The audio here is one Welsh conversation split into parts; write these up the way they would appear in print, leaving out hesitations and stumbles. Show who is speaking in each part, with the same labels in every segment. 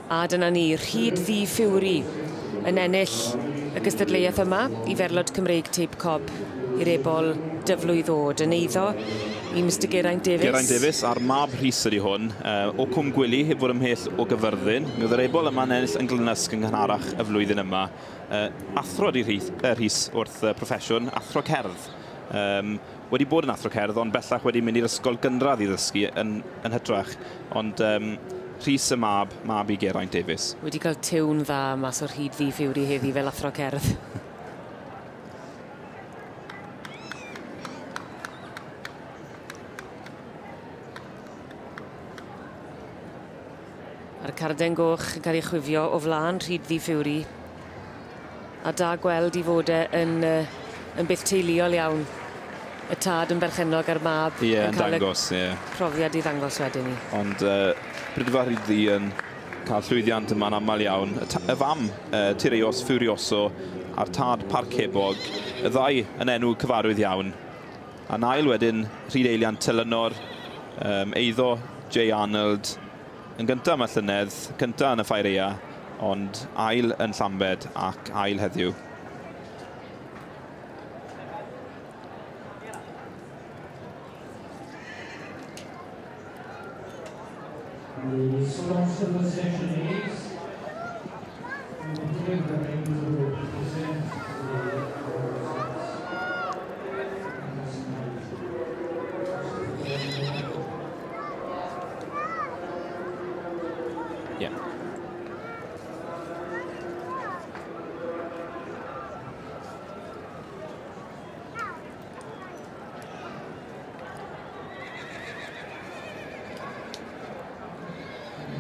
Speaker 1: A dyna ni, Rhyd Ddu Fury yn ennill y gystadleuaeth yma I Ferlod Cymreig Tape Cob i'r ebol dyflwydd ddod yn eiddo I Mr Geraint Davies.
Speaker 2: Geraint Davies a'r mab Rhys ydi hwn, o Cwm Gwili, heb fod ymhell o Gyfyrddin. Mi oedd yr ebol yma'n ennill yn Glynysg yn gynharach y flwyddyn yma. Athro di Rhys wrth proffesiwn, athro cerdd. Wedi bod yn athro cerdd, ond bellach wedi mynd i'r ysgol gynradd I ddysgu yn hytrach. Ond Rhys y mab I Geraint Davies.
Speaker 1: Wedi cael tiwn dda mas o'r Rhyd Ddu Fury heddi fel athro cerdd. A'r carden goch yn cael ei chwifio o flaen Rhyd Ddu Fury. A da gweld I fod yn byth teuluol iawn. Y tad yn berchenog ar mab
Speaker 2: yn dangos,
Speaker 1: profiad I ddangos wedyn ni.
Speaker 2: Ond Brydfa Rhyd Ddu yn cael llwyddiant yma'n aml iawn. Y fam Tireos Furioso a'r tad Parcebog, y ddau yn enw cyfarwydd iawn. A'n ail wedyn Rhyd Eilian Tylynor, eiddo Jay Arnold, yn gyntaf yma llynedd, cyntaf yn y Ffaerea, ond ail yn Llambed ac ail heddiw.
Speaker 3: The sponsor of the session is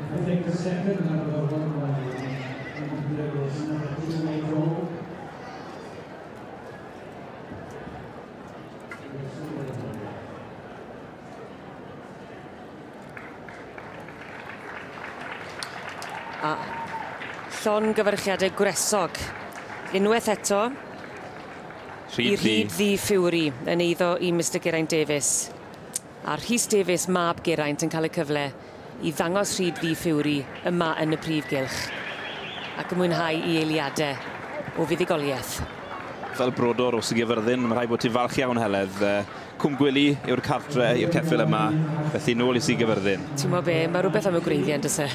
Speaker 3: I think the second number one was number 2 made wrong.
Speaker 1: A llon gyfarchiadau gwresog. Unwaith eto I Rhyd Ddu Fury yn eiddo I Mr Geraint Davies. A Rhys Davies mab Geraint yn cael y cyfle I ddangos Rhyd Ddu Fury yma yn y prif gylch ac yn mwynhau I eiliadau o fuddugoliaeth.
Speaker 2: Fel brodor o Gyfyrddin, mae'n rhaid bod ti'n falch iawn heledd. Cwm Gwili yw'r cartre i'r ceffyl yma, felly nôl I Gyfyrddin.
Speaker 1: Ti'n mo be, mae rhywbeth am y gwreiddiau yn dys e.